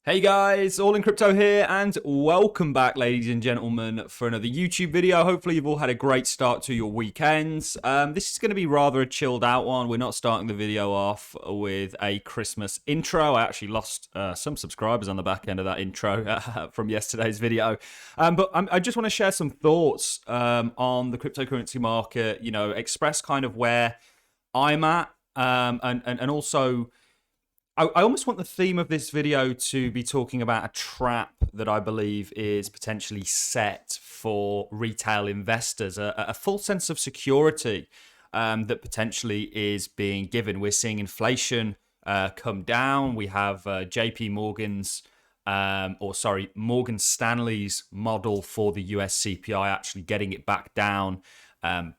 Hey guys, All in Crypto here, and welcome back, ladies and gentlemen, for another YouTube video. Hopefully you've all had a great start to your weekends. This is going to be rather a chilled out one. We're not starting the video off with a Christmas intro. I actually lost some subscribers on the back end of that intro from yesterday's video. But I just want to share some thoughts on the cryptocurrency market, express kind of where I'm at, and also I almost want the theme of this video to be talking about a trap that I believe is potentially set for retail investors, a full sense of security that potentially is being given. We're seeing inflation come down. We have JP Morgan's, Morgan Stanley's model for the US CPI actually getting it back down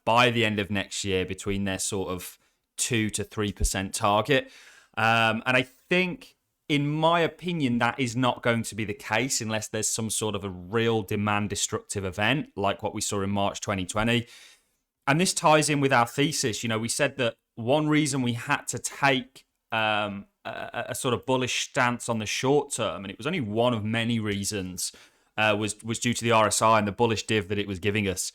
by the end of next year between their sort of 2 to 3% target. And I think, in my opinion, that is not going to be the case unless there's some sort of a real demand destructive event like what we saw in March 2020. And this ties in with our thesis. We said that one reason we had to take a sort of bullish stance on the short term, and it was only one of many reasons, was due to the RSI and the bullish div that it was giving us.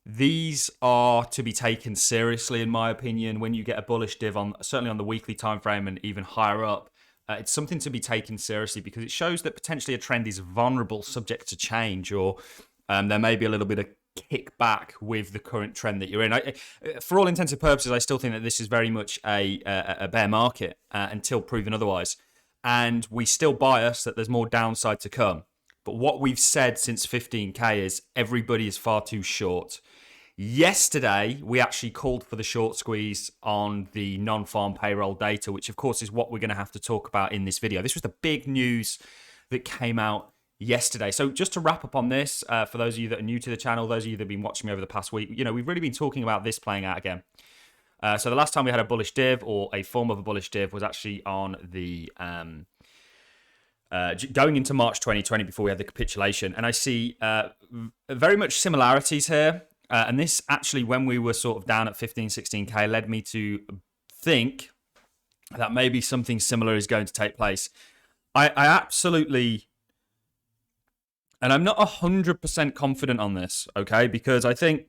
These are to be taken seriously, in my opinion. When you get a bullish div certainly on the weekly time frame and even higher up, it's something to be taken seriously because it shows that potentially a trend is vulnerable, subject to change, or there may be a little bit of kickback with the current trend that you're in. For all intents and purposes, I still think that this is very much a bear market until proven otherwise, and we still bias that there's more downside to come. But what we've said since 15K is everybody is far too short. Yesterday, we actually called for the short squeeze on the non-farm payroll data, which of course is what we're going to have to talk about in this video. This was the big news that came out yesterday. So just to wrap up on this, for those of you that are new to the channel, those of you that have been watching me over the past week, we've really been talking about this playing out again. So the last time we had a bullish div or a form of a bullish div was actually on the... going into March 2020 before we had the capitulation. And I see very much similarities here. And this actually, when we were sort of down at 15, 16K, led me to think that maybe something similar is going to take place. I absolutely, and I'm not 100% confident on this, okay? Because I think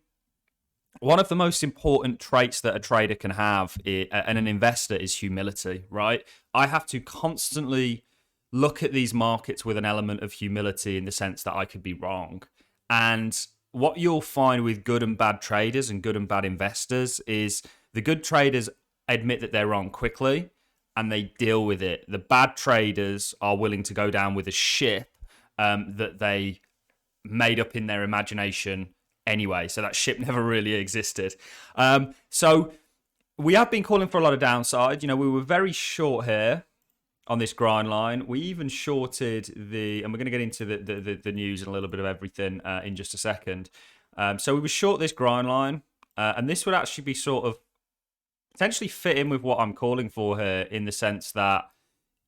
one of the most important traits that a trader can have and an investor is humility, right? I have to constantly look at these markets with an element of humility in the sense that I could be wrong. And what you'll find with good and bad traders and good and bad investors is the good traders admit that they're wrong quickly and they deal with it. The bad traders are willing to go down with a ship that they made up in their imagination anyway. So that ship never really existed. So we have been calling for a lot of downside. We were very short here on this grind line. We even shorted and we're going to get into the news and a little bit of everything in just a second. So we were short this grind line, and this would actually be sort of potentially fit in with what I'm calling for here, in the sense that,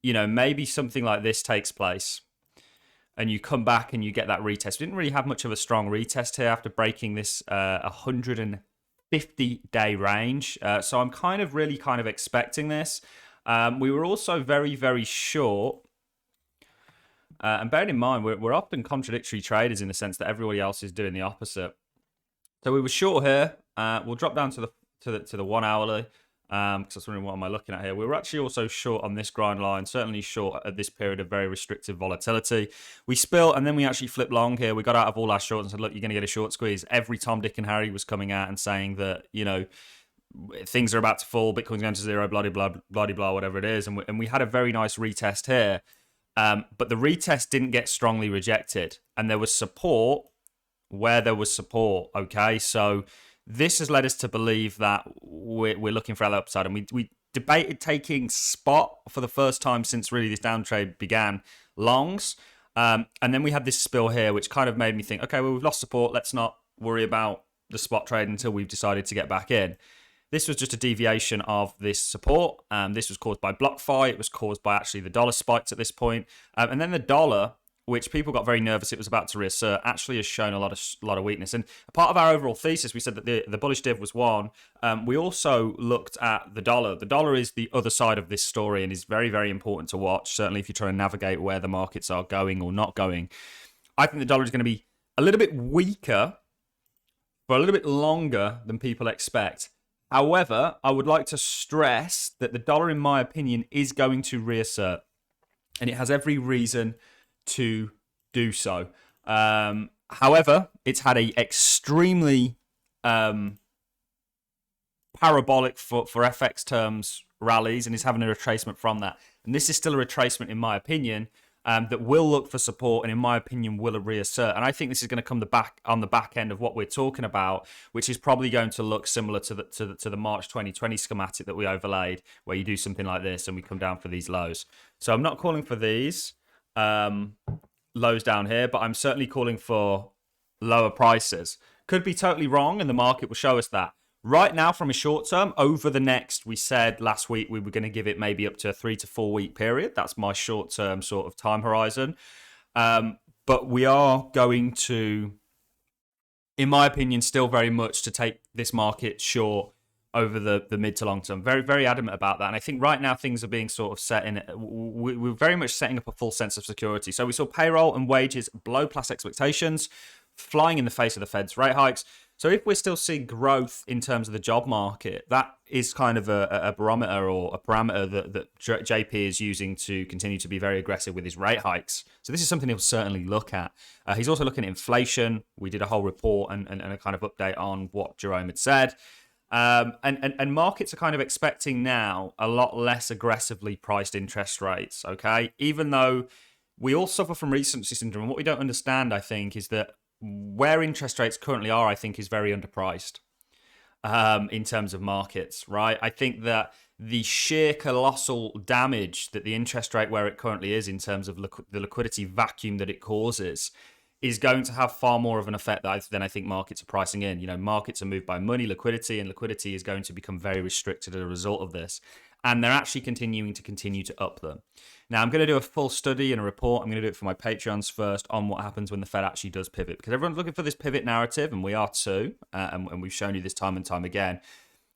maybe something like this takes place and you come back and you get that retest. We didn't really have much of a strong retest here after breaking this 150-day range. So I'm kind of expecting this. We were also very, very short. And bearing in mind, we're often contradictory traders in the sense that everybody else is doing the opposite. So we were short here. We'll drop down to the 1 hourly. Because I was wondering, what am I looking at here? We were actually also short on this grind line, certainly short at this period of very restrictive volatility. We spilt, and then we actually flipped long here. We got out of all our shorts and said, look, you're going to get a short squeeze. Every Tom, Dick, and Harry was coming out and saying that, things are about to fall, Bitcoin's going to zero, blah, blah, blah, blah, whatever it is. And we had a very nice retest here. But the retest didn't get strongly rejected. And there was support where there was support, okay? So this has led us to believe that we're looking for that upside. And we debated taking spot for the first time since really this downtrade began, longs. And then we had this spill here, which kind of made me think, okay, well, we've lost support. Let's not worry about the spot trade until we've decided to get back in. This was just a deviation of this support. This was caused by BlockFi. It was caused by actually the dollar spikes at this point. And then the dollar which people got very nervous it was about to reassert, actually has shown a lot of weakness. And a part of our overall thesis, we said that the bullish div was one. We also looked at the dollar. The dollar is the other side of this story and is very, very important to watch, certainly if you're trying to navigate where the markets are going or not going. I think the dollar is going to be a little bit weaker for a little bit longer than people expect. However, I would like to stress that the dollar, in my opinion, is going to reassert. And it has every reason to do so. However, it's had a extremely parabolic for FX terms rallies and is having a retracement from that. And this is still a retracement, in my opinion, that will look for support and, in my opinion, will reassert. And I think this is going to come on the back end of what we're talking about, which is probably going to look similar to the March 2020 schematic that we overlaid, where you do something like this and we come down for these lows. So I'm not calling for these lows down here, but I'm certainly calling for lower prices. Could be totally wrong, and the market will show us that. Right now, from a short term, over the next, we said last week we were going to give it maybe up to a 3 to 4 week period. That's my short term sort of time horizon. But we are going to, in my opinion, still very much to take this market short over the mid to long term. Very, very adamant about that. And I think right now things are being sort of set in, we're very much setting up a full sense of security. So we saw payroll and wages below past expectations, flying in the face of the Fed's rate hikes. So if we're still seeing growth in terms of the job market, that is kind of a barometer or a parameter that JP is using to continue to be very aggressive with his rate hikes. So this is something he'll certainly look at. He's also looking at inflation. We did a whole report and a kind of update on what Jerome had said. And markets are kind of expecting now a lot less aggressively priced interest rates, okay? Even though we all suffer from recency syndrome. And what we don't understand, I think, is that where interest rates currently are, I think, is very underpriced in terms of markets, right? I think that the sheer colossal damage that the interest rate where it currently is in terms of the liquidity vacuum that it causes is going to have far more of an effect than I think markets are pricing in. You know, markets are moved by money, liquidity, and liquidity is going to become very restricted as a result of this. And they're actually continuing to up them. Now, I'm going to do a full study and a report. I'm going to do it for my Patreons first on what happens when the Fed actually does pivot. Because everyone's looking for this pivot narrative, and we are too. And we've shown you this time and time again.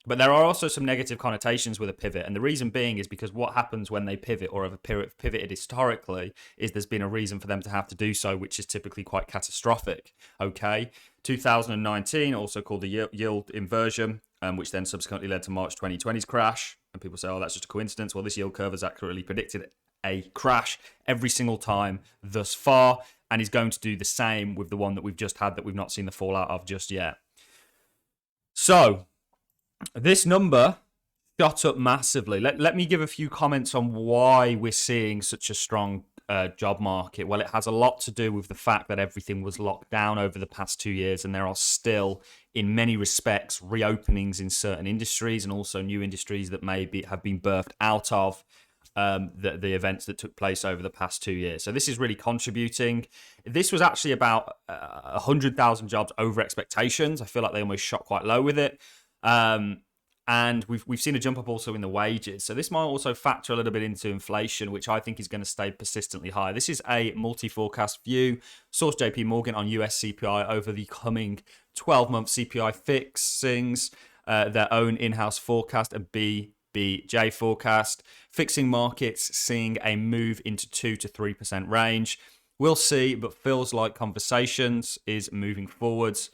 But there are also some negative connotations with a pivot. And the reason being is because what happens when they pivot or have pivoted historically is there's been a reason for them to have to do so, which is typically quite catastrophic. Okay. 2019, also called the yield inversion, which then subsequently led to March 2020's crash. And people say, oh, that's just a coincidence. Well, this yield curve has accurately predicted a crash every single time thus far, and is going to do the same with the one that we've just had that we've not seen the fallout of just yet. So this number shot up massively. Let me give a few comments on why we're seeing such a strong job market. Well, it has a lot to do with the fact that everything was locked down over the past 2 years, and there are still, in many respects, reopenings in certain industries and also new industries that have been birthed out of the events that took place over the past 2 years. So this is really contributing. This was actually about 100,000 jobs over expectations. I feel like they almost shot quite low with it. And we've seen a jump up also in the wages. So this might also factor a little bit into inflation, which I think is going to stay persistently high. This is a multi-forecast view. Source JP Morgan on US CPI over the coming 12-month CPI fixings, their own in-house forecast, a BBJ forecast. Fixing markets seeing a move into 2 to 3% range. We'll see, but feels like conversations is moving forwards,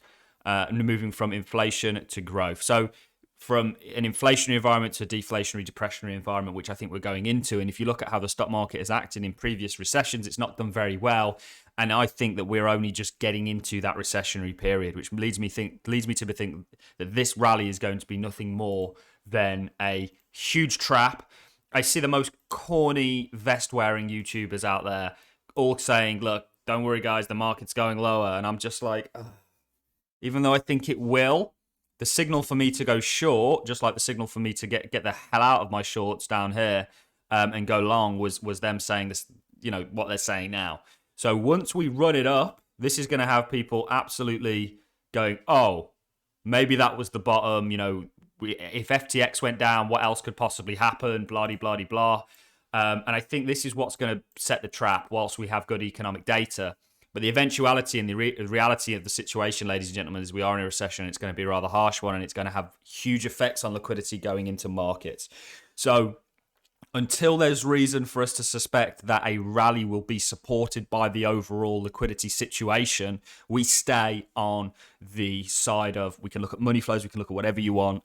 moving from inflation to growth. So from an inflationary environment to a deflationary, depressionary environment, which I think we're going into. And if you look at how the stock market has acted in previous recessions, it's not done very well. And I think that we're only just getting into that recessionary period, which leads me to think that this rally is going to be nothing more than a huge trap. I see the most corny vest-wearing YouTubers out there all saying, look, don't worry, guys, the market's going lower. And I'm just like, ugh. Even though I think it will, the signal for me to go short, just like the signal for me to get the hell out of my shorts down here and go long was them saying this, you know, what they're saying now. So once we run it up, this is going to have people absolutely going, oh, maybe that was the bottom. You know, if FTX went down, what else could possibly happen? Blah, blah, blah, blah. And I think this is what's going to set the trap whilst we have good economic data. But the eventuality and the reality of the situation, ladies and gentlemen, is we are in a recession. It's going to be a rather harsh one, and it's going to have huge effects on liquidity going into markets. So until there's reason for us to suspect that a rally will be supported by the overall liquidity situation, we stay on the side of, we can look at money flows, we can look at whatever you want,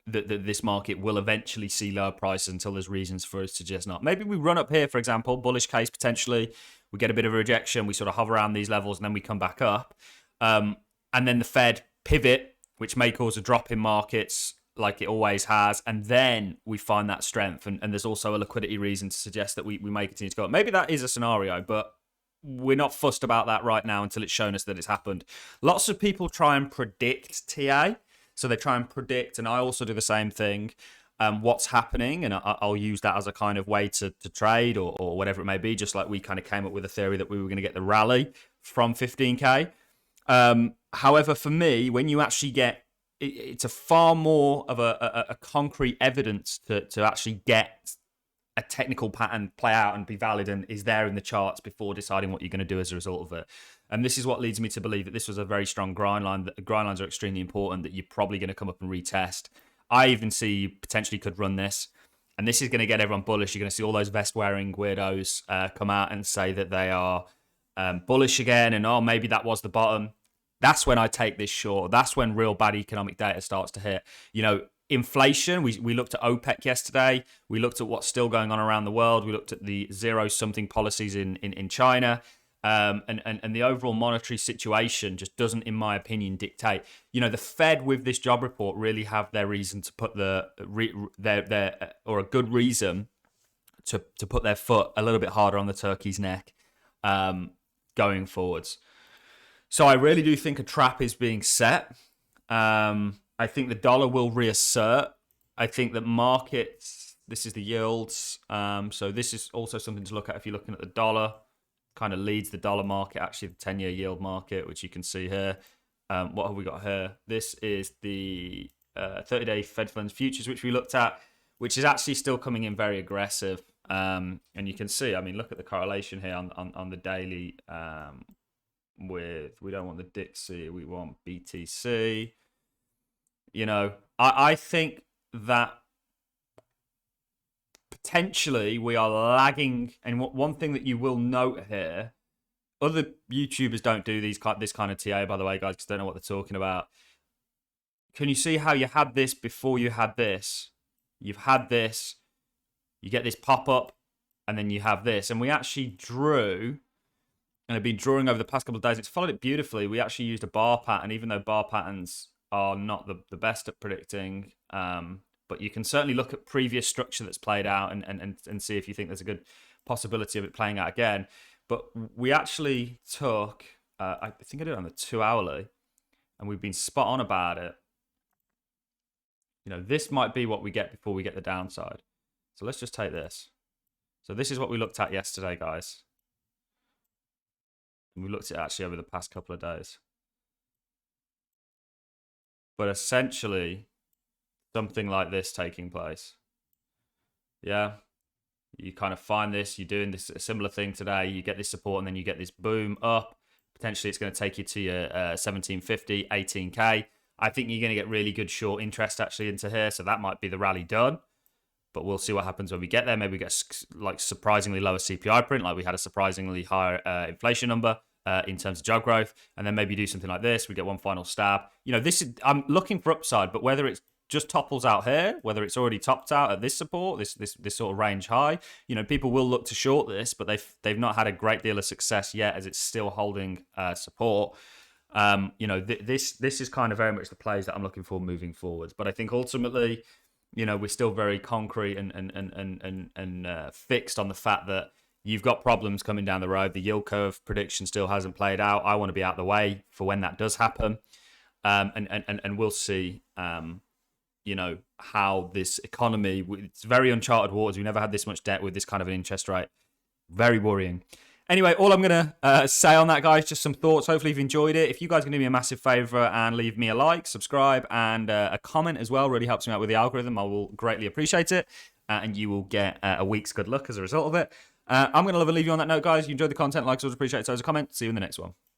that this market will eventually see lower prices until there's reasons for us to just not. Maybe we run up here, for example, bullish case potentially, we get a bit of a rejection, we sort of hover around these levels, and then we come back up. And then the Fed pivot, which may cause a drop in markets like it always has, and then we find that strength. And there's also a liquidity reason to suggest that we may continue to go up. Maybe that is a scenario, but we're not fussed about that right now until it's shown us that it's happened. Lots of people try and predict TA. So they try and predict, and I also do the same thing, what's happening, and I'll use that as a kind of way to trade or whatever it may be, just like we kind of came up with a theory that we were going to get the rally from 15K. However, for me, when you actually get, it's a far more of a concrete evidence to actually get a technical pattern play out and be valid and is there in the charts before deciding what you're going to do as a result of it. And this is what leads me to believe that this was a very strong grind line, that the grind lines are extremely important, that you're probably going to come up and retest. I even see you potentially could run this, and this is going to get everyone bullish. You're going to see all those vest-wearing weirdos come out and say that they are bullish again, and oh, maybe that was the bottom. That's when I take this short. That's when real bad economic data starts to hit. You know, inflation, we looked at OPEC yesterday. We looked at what's still going on around the world. We looked at the zero-something policies in China. And the overall monetary situation just doesn't, in my opinion, dictate. You know, the Fed with this job report really have their reason to put or a good reason to put their foot a little bit harder on the turkey's neck going forwards. So I really do think a trap is being set. I think the dollar will reassert. I think that markets, this is the yields. So this is also something to look at if you're looking at the dollar. Kind of leads the dollar market, actually the 10-year yield market, which you can see here. What have we got here? This is the 30-day Fed funds futures, which we looked at, which is actually still coming in very aggressive. And you can see, I mean, look at the correlation here on the daily with, we don't want the Dixie, we want BTC. You know, I think that potentially we are lagging, and one thing that you will note here, other YouTubers don't do this kind of TA, by the way, guys, because they don't know what they're talking about. Can you see how you had this before you had this? You've had this, you get this pop-up, and then you have this. And we actually drew, and I've been drawing over the past couple of days, it's followed it beautifully. We actually used a bar pattern, even though bar patterns are not the best at predicting, but you can certainly look at previous structure that's played out and see if you think there's a good possibility of it playing out again. But we actually took, I think I did it on the 2 hourly, and we've been spot on about it. You know, this might be what we get before we get the downside. So let's just take this. So this is what we looked at yesterday, guys. And we looked at it actually over the past couple of days. But essentially, something like this taking place. Yeah, you kind of find this, you're doing this, a similar thing today, you get this support and then you get this boom up. Potentially it's going to take you to your 1750, 18K. I think you're going to get really good short interest actually into here, so that might be the rally done. But we'll see what happens when we get there. Maybe we get like surprisingly lower CPI print, like we had a surprisingly higher inflation number in terms of job growth, and then maybe do something like this. We get one final stab. You know, this is, I'm looking for upside, but whether it's just topples out here, whether it's already topped out at this support, this sort of range high, you know, people will look to short this, but they've not had a great deal of success yet, as it's still holding support. You know, this is kind of very much the plays that I'm looking for moving forwards. But I think ultimately, you know, we're still very concrete and fixed on the fact that you've got problems coming down the road. The yield curve prediction still hasn't played out. I want to be out of the way for when that does happen, and we'll see. You know, how this economy, it's very uncharted waters. We never had this much debt with this kind of an interest rate. Very worrying. Anyway, all I'm going to say on that, guys, just some thoughts. Hopefully you've enjoyed it. If you guys can do me a massive favor and leave me a like, subscribe, and a comment as well, really helps me out with the algorithm. I will greatly appreciate it. and you will get a week's good luck as a result of it. I'm going to love and leave you on that note, guys. You enjoyed the content, like, always appreciate it. So, as a comment, see you in the next one.